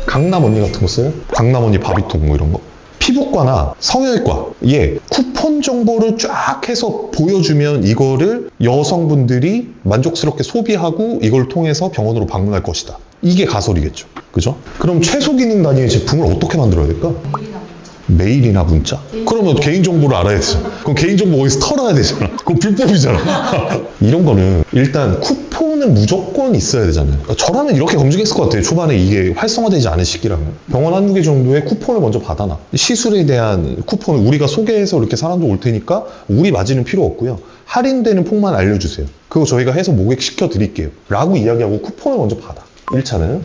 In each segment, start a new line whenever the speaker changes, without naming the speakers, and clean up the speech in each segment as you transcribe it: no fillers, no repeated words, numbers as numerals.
강남 언니 같은 거 써요? 강남 언니 바비통 뭐 이런 거? 피부과나 성형외과에 쿠폰 정보를 쫙 해서 보여주면 이거를 여성분들이 만족스럽게 소비하고 이걸 통해서 병원으로 방문할 것이다. 이게 가설이겠죠. 그죠? 그럼 최소 기능 단위의 제품을 어떻게 만들어야 될까? 메일이나 문자? 그러면 개인정보를 알아야 되잖아. 그럼 개인정보 어디서 털어야 되잖아. 그럼 불법이잖아. 이런 거는 일단 쿠폰은 무조건 있어야 되잖아요. 저라면 이렇게 검증했을 것 같아요. 초반에 이게 활성화되지 않은 시기라면. 병원 한두 개 정도의 쿠폰을 먼저 받아놔. 시술에 대한 쿠폰을 우리가 소개해서 이렇게 사람도 올 테니까 우리 맞이는 필요 없고요. 할인되는 폭만 알려주세요. 그거 저희가 해서 모객시켜 드릴게요. 라고 이야기하고 쿠폰을 먼저 받아. 1차는.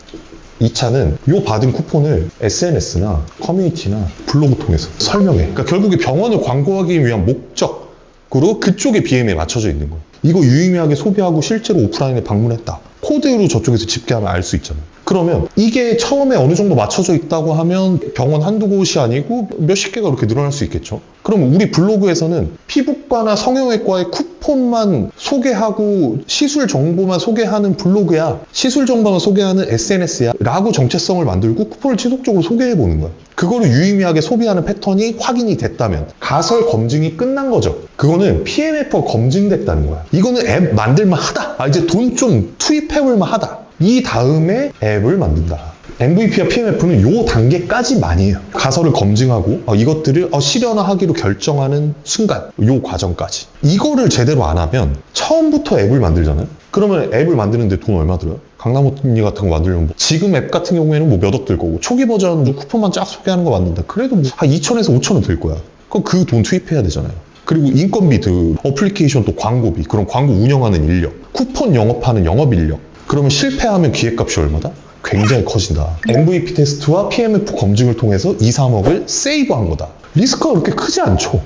2차는 요 받은 쿠폰을 SNS나 커뮤니티나 블로그 통해서 설명해. 그러니까 결국에 병원을 광고하기 위한 목적으로 그쪽의 BM에 맞춰져 있는 거예요. 이거 유의미하게 소비하고 실제로 오프라인에 방문했다. 코드로 저쪽에서 집계하면 알 수 있잖아요. 그러면 이게 처음에 어느 정도 맞춰져 있다고 하면 병원 한두 곳이 아니고 몇십 개가 그렇게 늘어날 수 있겠죠. 그럼 우리 블로그에서는 피부과나 성형외과의 쿠폰만 소개하고 시술 정보만 소개하는 블로그야, 시술 정보만 소개하는 SNS야 라고 정체성을 만들고 쿠폰을 지속적으로 소개해보는 거야. 그거를 유의미하게 소비하는 패턴이 확인이 됐다면 가설 검증이 끝난 거죠. 그거는 PMF가 검증됐다는 거야. 이거는 앱 만들만 하다. 이제 돈 좀 투입해볼만 하다. 이 다음에 앱을 만든다. MVP와 PMF는 요 단계까지만 해요. 가설을 검증하고 이것들을 실현화하기로 결정하는 순간, 요 과정까지. 이거를 제대로 안 하면 처음부터 앱을 만들잖아요. 그러면 앱을 만드는데 돈 얼마 들어요? 강남 언니 같은 거 만들려면 지금 앱 같은 경우에는 몇 억 들 거고 초기 버전으로 쿠폰만 쫙 소개하는 거 만든다. 그래도 한 2천에서 5천은 들 거야. 그럼 그 돈 투입해야 되잖아요. 그리고 인건비, 어플리케이션 또 광고비, 그럼 광고 운영하는 인력, 쿠폰 영업하는 영업 인력. 그러면 실패하면 기획값이 얼마다? 굉장히 커진다. MVP 테스트와 PMF 검증을 통해서 2, 3억을 세이브한 거다. 리스크가 그렇게 크지 않죠.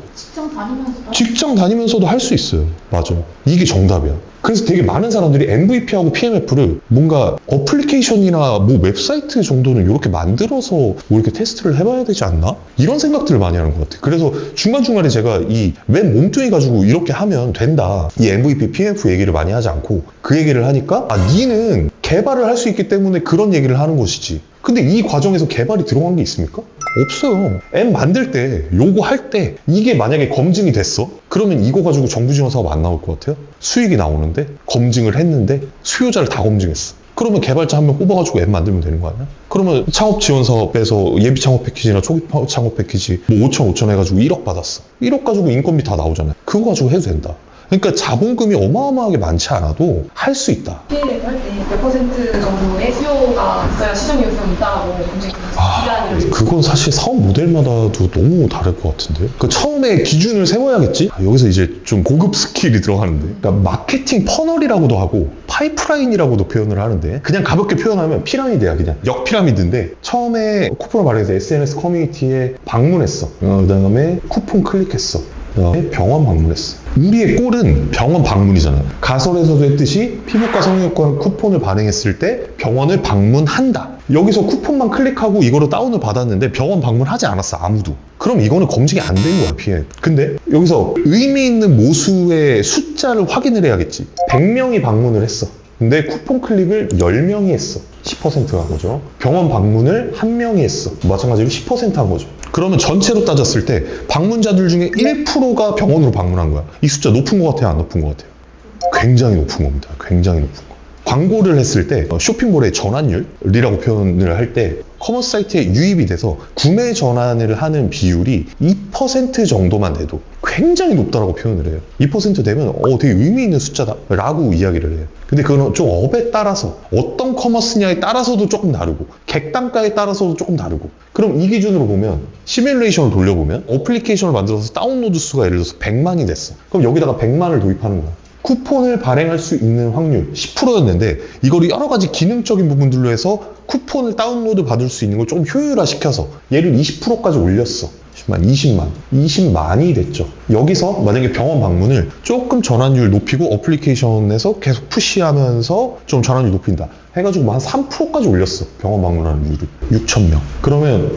직장 다니면서도 할 수 있어요. 맞아. 이게 정답이야. 그래서 되게 많은 사람들이 MVP하고 PMF를 뭔가 어플리케이션이나 뭐 웹사이트 정도는 이렇게 만들어서 뭐 이렇게 테스트를 해봐야 되지 않나? 이런 생각들을 많이 하는 것 같아요. 그래서 중간중간에 제가 이 웹 몸뚱이 가지고 이렇게 하면 된다. 이 MVP, PMF 얘기를 많이 하지 않고 그 얘기를 하니까 니는 개발을 할 수 있기 때문에 그런 얘기를 하는 것이지. 근데 이 과정에서 개발이 들어간 게 있습니까? 없어요. 앱 만들 때, 요거 할 때 이게 만약에 검증이 됐어? 그러면 이거 가지고 정부 지원 사업 안 나올 것 같아요? 수익이 나오는데 검증을 했는데 수요자를 다 검증했어. 그러면 개발자 한 명 뽑아가지고 앱 만들면 되는 거 아니야? 그러면 창업 지원 사업에서 예비 창업 패키지나 초기 창업 패키지 뭐 5천 해가지고 1억 받았어. 1억 가지고 인건비 다 나오잖아요. 그거 가지고 해도 된다. 그러니까 자본금이 어마어마하게 많지 않아도 할 수 있다.
PMF 할 때 몇 퍼센트 정도의 수요가 있어야 시장 유효성이 있다고 기간을
그건 사실 사업 모델마다도 너무 다를 것 같은데. 그 처음에 기준을 세워야겠지? 여기서 이제 좀 고급 스킬이 들어가는데. 그러니까 마케팅 퍼널이라고도 하고 파이프라인이라고도 표현을 하는데 그냥 가볍게 표현하면 피라미드야. 그냥 역피라미드인데 처음에 쿠폰을 발행해서 SNS 커뮤니티에 방문했어. 그 다음에 쿠폰 클릭했어. 그다음에 병원 방문했어. 우리의 꼴은 병원 방문이잖아요. 가설에서도 했듯이 피부과 성형외과 쿠폰을 발행했을 때 병원을 방문한다. 여기서 쿠폰만 클릭하고 이거를 다운을 받았는데 병원 방문하지 않았어. 아무도. 그럼 이거는 검증이 안 된 거야. PM. 근데 여기서 의미 있는 모수의 숫자를 확인을 해야겠지. 100명이 방문을 했어. 근데 쿠폰 클릭을 10명이 했어. 10%가 한 거죠. 병원 방문을 1명이 했어. 마찬가지로 10%한 거죠. 그러면 전체로 따졌을 때 방문자들 중에 1%가 병원으로 방문한 거야. 이 숫자 높은 것 같아요? 안 높은 것 같아요? 굉장히 높은 겁니다. 굉장히 높은 거. 광고를 했을 때 쇼핑몰의 전환율이라고 표현을 할 때 커머스 사이트에 유입이 돼서 구매 전환을 하는 비율이 2% 정도만 돼도 굉장히 높다라고 표현을 해요. 2% 되면 되게 의미 있는 숫자다 라고 이야기를 해요. 근데 그건 좀 업에 따라서 어떤 커머스냐에 따라서도 조금 다르고 객단가에 따라서도 조금 다르고. 그럼 이 기준으로 보면 시뮬레이션을 돌려보면 어플리케이션을 만들어서 다운로드 수가 예를 들어서 100만이 됐어. 그럼 여기다가 100만을 도입하는 거야. 쿠폰을 발행할 수 있는 확률 10%였는데 이걸 여러 가지 기능적인 부분들로 해서 쿠폰을 다운로드 받을 수 있는 걸 조금 효율화시켜서 얘를 20%까지 올렸어. 10만, 20만이 됐죠. 여기서 만약에 병원 방문을 조금 전환율 높이고 어플리케이션에서 계속 푸시하면서 좀 전환율 높인다 해가지고 한 3%까지 올렸어. 병원 방문하는 율을 6,000명. 그러면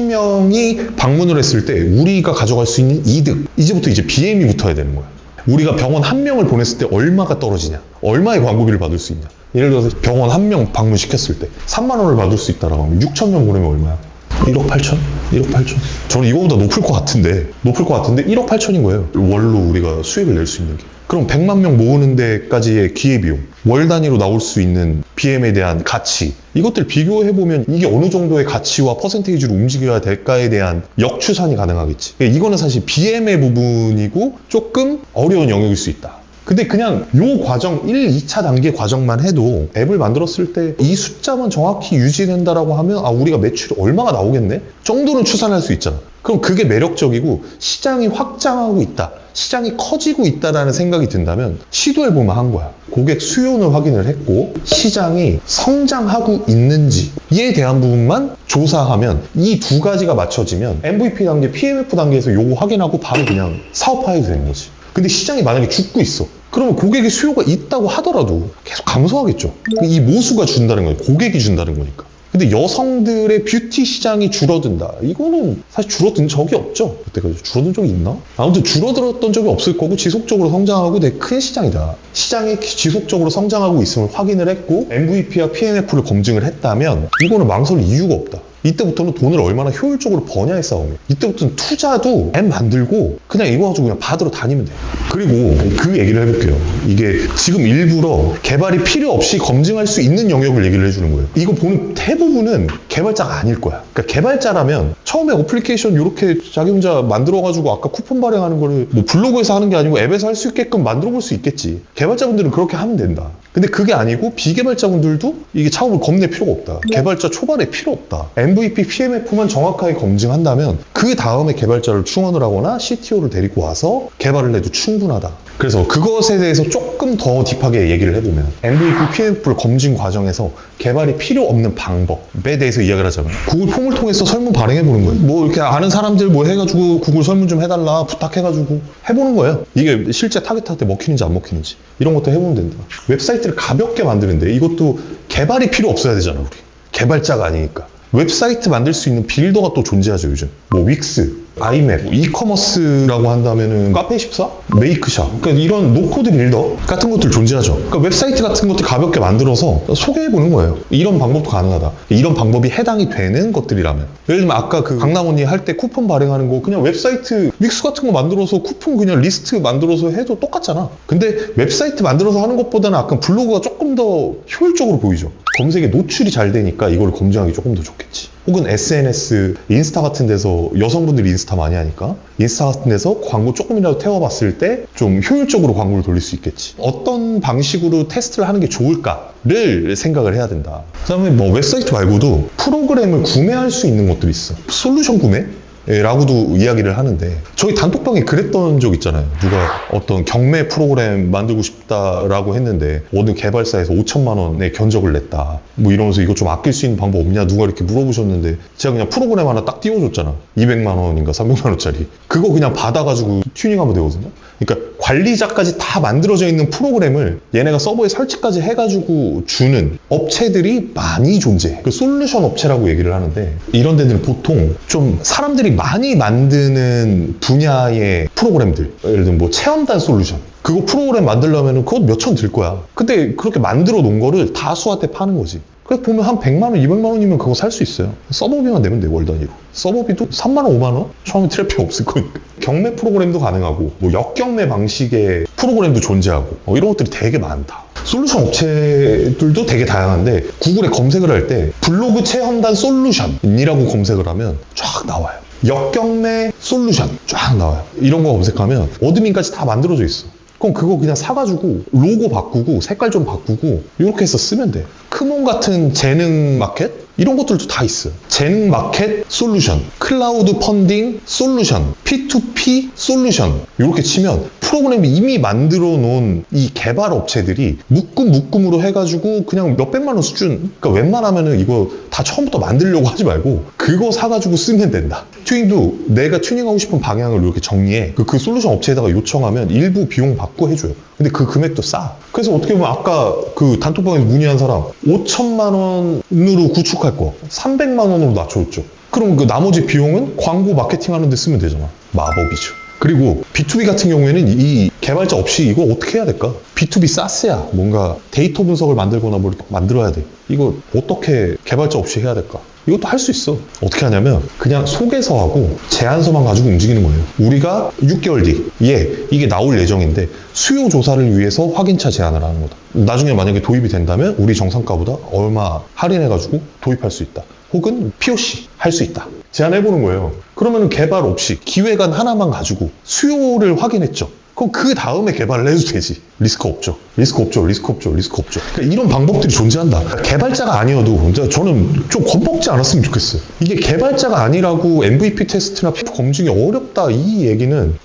6,000명이 방문을 했을 때 우리가 가져갈 수 있는 이득, 이제부터 이제 BM이 붙어야 되는 거야. 우리가 병원 한 명을 보냈을 때 얼마가 떨어지냐, 얼마의 광고비를 받을 수 있냐. 예를 들어서 병원 한 명 방문시켰을 때 3만 원을 받을 수 있다라고 하면 6천 명 보내면 얼마야? 1억 8천? 1억 8천? 저는 이거보다 높을 것 같은데 1억 8천인 거예요. 월로 우리가 수익을 낼 수 있는 게. 그럼 100만 명 모으는 데까지의 기회비용, 월 단위로 나올 수 있는 BM에 대한 가치, 이것들 비교해보면 이게 어느 정도의 가치와 퍼센테이지로 움직여야 될까에 대한 역추산이 가능하겠지. 이거는 사실 BM의 부분이고 조금 어려운 영역일 수 있다. 근데 그냥 요 과정 1, 2차 단계 과정만 해도 앱을 만들었을 때 이 숫자만 정확히 유지된다라고 하면 우리가 매출이 얼마가 나오겠네? 정도는 추산할 수 있잖아. 그럼 그게 매력적이고 시장이 확장하고 있다. 시장이 커지고 있다라는 생각이 든다면 시도해보면 한 거야. 고객 수요는 확인을 했고 시장이 성장하고 있는지에 대한 부분만 조사하면 이 두 가지가 맞춰지면 MVP 단계, PMF 단계에서 요거 확인하고 바로 그냥 사업화해도 되는 거지. 근데 시장이 만약에 죽고 있어. 그러면 고객의 수요가 있다고 하더라도 계속 감소하겠죠. 이 모수가 준다는 거예요. 고객이 준다는 거니까. 근데 여성들의 뷰티 시장이 줄어든다. 이거는 사실 줄어든 적이 없죠. 그때까지 줄어든 적이 있나? 아무튼 줄어들었던 적이 없을 거고 지속적으로 성장하고 되게 큰 시장이다. 시장이 지속적으로 성장하고 있음을 확인을 했고 MVP와 PMF를 검증을 했다면 이거는 망설일 이유가 없다. 이때부터는 돈을 얼마나 효율적으로 버냐의 싸움이에요. 이때부터는 투자도 앱 만들고 그냥 이거 가지고 그냥 받으러 다니면 돼요. 그리고 그 얘기를 해볼게요. 이게 지금 일부러 개발이 필요 없이 검증할 수 있는 영역을 얘기를 해주는 거예요. 이거 보는 대부분은 개발자가 아닐 거야. 그러니까 개발자라면 처음에 어플리케이션 이렇게 자기 혼자 만들어가지고 아까 쿠폰 발행하는 거를 뭐 블로그에서 하는 게 아니고 앱에서 할 수 있게끔 만들어 볼 수 있겠지. 개발자분들은 그렇게 하면 된다. 근데 그게 아니고 비개발자분들도 이게 차업을 겁낼 필요가 없다. 개발자 초반에 필요 없다. MVP, PMF만 정확하게 검증한다면 그 다음에 개발자를 충원을 하거나 CTO를 데리고 와서 개발을 해도 충분하다. 그래서 그것에 대해서 조금 더 딥하게 얘기를 해보면 MVP, PMF를 검증 과정에서 개발이 필요 없는 방법에 대해서 이야기를 하자면 구글 폼을 통해서 설문 발행해보는 거예요. 뭐 이렇게 아는 사람들 뭐 해가지고 구글 설문 좀 해달라 부탁해가지고 해보는 거예요. 이게 실제 타겟할 때 먹히는지 안 먹히는지 이런 것도 해보면 된다. 웹사이트를 가볍게 만드는데 이것도 개발이 필요 없어야 되잖아. 우리 개발자가 아니니까. 웹사이트 만들 수 있는 빌더가 또 존재하죠, 요즘. 뭐 윅스, 아이맵, 이커머스라고 한다면은 카페24, 메이크샵, 그러니까 이런 노코드 빌더 같은 것들 존재하죠. 그러니까 웹사이트 같은 것들 가볍게 만들어서 소개해보는 거예요. 이런 방법도 가능하다. 이런 방법이 해당이 되는 것들이라면. 예를 들면 아까 그 강남언니 할 때 쿠폰 발행하는 거 그냥 웹사이트 윅스 같은 거 만들어서 쿠폰 그냥 리스트 만들어서 해도 똑같잖아. 근데 웹사이트 만들어서 하는 것보다는 아까 블로그가 조금 더 효율적으로 보이죠. 검색에 노출이 잘 되니까 이걸 검증하기 조금 더 좋겠지. 혹은 SNS, 인스타 같은 데서 여성분들이 인스타 많이 하니까 인스타 같은 데서 광고 조금이라도 태워봤을 때 좀 효율적으로 광고를 돌릴 수 있겠지. 어떤 방식으로 테스트를 하는 게 좋을까를 생각을 해야 된다. 그 다음에 뭐 웹사이트 말고도 프로그램을 구매할 수 있는 것들이 있어. 솔루션 구매? 라고도 이야기를 하는데 저희 단톡방에 그랬던 적 있잖아요. 누가 어떤 경매 프로그램 만들고 싶다라고 했는데 어느 개발사에서 5천만 원의 견적을 냈다 뭐 이러면서 이거 좀 아낄 수 있는 방법 없냐 누가 이렇게 물어보셨는데 제가 그냥 프로그램 하나 딱 띄워줬잖아. 200만 원인가 300만 원짜리 그거 그냥 받아가지고 튜닝하면 되거든요. 그러니까 관리자까지 다 만들어져 있는 프로그램을 얘네가 서버에 설치까지 해가지고 주는 업체들이 많이 존재해. 그 솔루션 업체라고 얘기를 하는데 이런 데는 보통 좀 사람들이 많이 만드는 분야의 프로그램들, 예를 들면 뭐 체험단 솔루션 그거 프로그램 만들려면 그것 몇천 들 거야. 근데 그렇게 만들어 놓은 거를 다수한테 파는 거지. 그래서 보면 한 100만 원, 200만 원이면 그거 살 수 있어요. 서버비만 내면 돼, 월 단위로. 서버비도 3만 원, 5만 원? 처음에 트래픽 없을 거니까. 경매 프로그램도 가능하고 뭐 역경매 방식의 프로그램도 존재하고 이런 것들이 되게 많다. 솔루션 업체들도 되게 다양한데 구글에 검색을 할 때 블로그 체험단 솔루션이라고 검색을 하면 쫙 나와요. 역경매 솔루션 쫙 나와요. 이런 거 검색하면 어드민까지 다 만들어져 있어. 그럼 그거 그냥 사가지고 로고 바꾸고 색깔 좀 바꾸고 이렇게 해서 쓰면 돼. 크몬 같은 재능 마켓? 이런 것들도 다 있어요. 재능 마켓 솔루션, 클라우드 펀딩 솔루션, P2P 솔루션 이렇게 치면 프로그램이 이미 만들어 놓은 이 개발 업체들이 묶음으로 해가지고 그냥 몇백만 원 수준. 그러니까 웬만하면은 이거 다 처음부터 만들려고 하지 말고 그거 사가지고 쓰면 된다. 튜닝도 내가 튜닝하고 싶은 방향을 이렇게 정리해. 그 솔루션 업체에다가 요청하면 일부 비용 받고 해줘요. 근데 그 금액도 싸. 그래서 어떻게 보면 아까 그 단톡방에서 문의한 사람 5천만 원으로 구축할 거 300만 원으로 낮춰줬죠. 그럼 그 나머지 비용은 광고 마케팅 하는 데 쓰면 되잖아. 마법이죠. 그리고 B2B 같은 경우에는 이 개발자 없이 이거 어떻게 해야 될까? B2B SaaS야. 뭔가 데이터 분석을 만들거나 뭘 만들어야 돼. 이거 어떻게 개발자 없이 해야 될까? 이것도 할 수 있어. 어떻게 하냐면 그냥 소개서하고 제안서만 가지고 움직이는 거예요. 우리가 6개월 뒤에 이게 나올 예정인데 수요 조사를 위해서 확인차 제안을 하는 거다. 나중에 만약에 도입이 된다면 우리 정상가보다 얼마 할인해가지고 도입할 수 있다. 혹은 POC 할 수 있다. 제안해보는 거예요. 그러면 개발 없이 기획안 하나만 가지고 수요를 확인했죠. 그럼 그 다음에 개발을 해도 되지. 리스크 없죠. 리스크 없죠. 리스크 없죠. 리스크 없죠. 그러니까 이런 방법들이 존재한다. 개발자가 아니어도 저는 좀 겁먹지 않았으면 좋겠어요. 이게 개발자가 아니라고 MVP 테스트나 검증이 어렵다 이 얘기는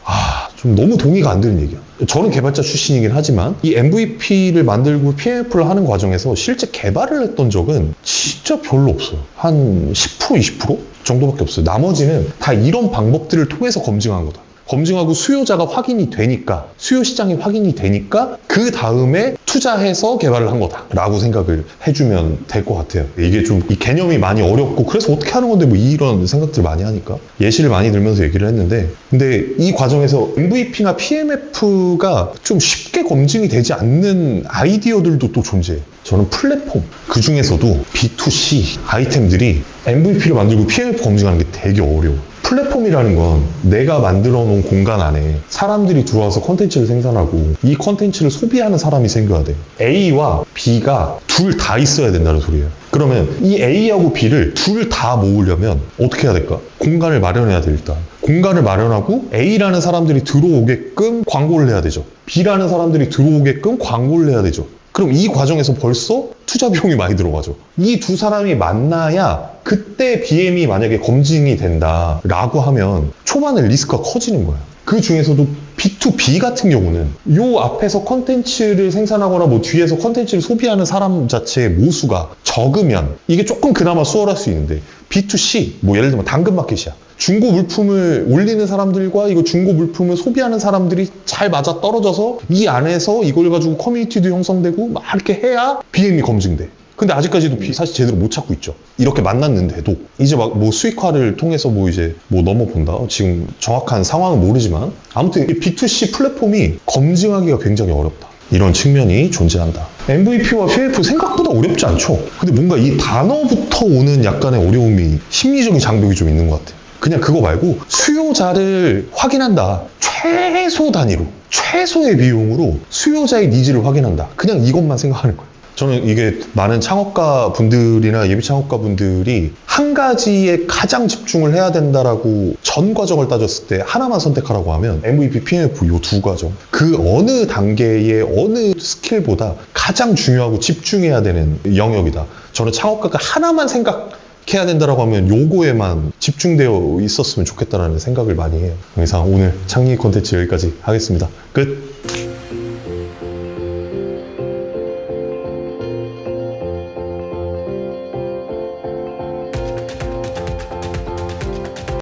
좀 너무 동의가 안 되는 얘기야. 저는 개발자 출신이긴 하지만 이 MVP를 만들고 PMF를 하는 과정에서 실제 개발을 했던 적은 진짜 별로 없어요. 한 10%, 20% 정도밖에 없어요. 나머지는 다 이런 방법들을 통해서 검증한 거다. 검증하고 수요자가 확인이 되니까, 수요 시장이 확인이 되니까 그 다음에 투자해서 개발을 한 거다라고 생각을 해주면 될 것 같아요. 이게 좀 이 개념이 많이 어렵고 그래서 어떻게 하는 건데 뭐 이런 생각들 많이 하니까 예시를 많이 들면서 얘기를 했는데, 근데 이 과정에서 MVP나 PMF가 좀 쉽게 검증이 되지 않는 아이디어들도 또 존재해요. 저는 플랫폼, 그 중에서도 B2C 아이템들이 MVP를 만들고 PMF 검증하는 게 되게 어려워. 플랫폼이라는 건 내가 만들어 놓은 공간 안에 사람들이 들어와서 콘텐츠를 생산하고 이 콘텐츠를 소비하는 사람이 생겨야 돼. A와 B가 둘 다 있어야 된다는 소리예요. 그러면 이 A하고 B를 둘 다 모으려면 어떻게 해야 될까? 공간을 마련해야 돼. 일단 공간을 마련하고 A라는 사람들이 들어오게끔 광고를 해야 되죠. B라는 사람들이 들어오게끔 광고를 해야 되죠. 그럼 이 과정에서 벌써 투자 비용이 많이 들어가죠. 이 두 사람이 만나야 그때 BM이 만약에 검증이 된다라고 하면 초반에 리스크가 커지는 거야. 그 중에서도 B2B 같은 경우는 요 앞에서 컨텐츠를 생산하거나 뭐 뒤에서 컨텐츠를 소비하는 사람 자체의 모수가 적으면 이게 조금 그나마 수월할 수 있는데, B2C 뭐 예를 들면 당근마켓이야. 중고 물품을 올리는 사람들과 이거 중고 물품을 소비하는 사람들이 잘 맞아 떨어져서 이 안에서 이걸 가지고 커뮤니티도 형성되고 막 이렇게 해야 BM이 검증돼. 근데 아직까지도 사실 제대로 못 찾고 있죠. 이렇게 만났는데도 이제 막 뭐 수익화를 통해서 뭐 이제 뭐 넘어본다. 지금 정확한 상황은 모르지만 아무튼 이 B2C 플랫폼이 검증하기가 굉장히 어렵다. 이런 측면이 존재한다. MVP와 PF 생각보다 어렵지 않죠. 근데 뭔가 이 단어부터 오는 약간의 어려움이 심리적인 장벽이 좀 있는 것 같아요. 그냥 그거 말고 수요자를 확인한다. 최소 단위로, 최소의 비용으로 수요자의 니즈를 확인한다. 그냥 이것만 생각하는 거예요. 저는 이게 많은 창업가 분들이나 예비 창업가 분들이 한 가지에 가장 집중을 해야 된다라고 전 과정을 따졌을 때 하나만 선택하라고 하면 MVP, PMF 요 두 과정. 그 어느 단계의 어느 스킬보다 가장 중요하고 집중해야 되는 영역이다. 저는 창업가가 하나만 생각해야 된다라고 하면 요거에만 집중되어 있었으면 좋겠다라는 생각을 많이 해요. 이상 오늘 창립 콘텐츠 여기까지 하겠습니다. 끝!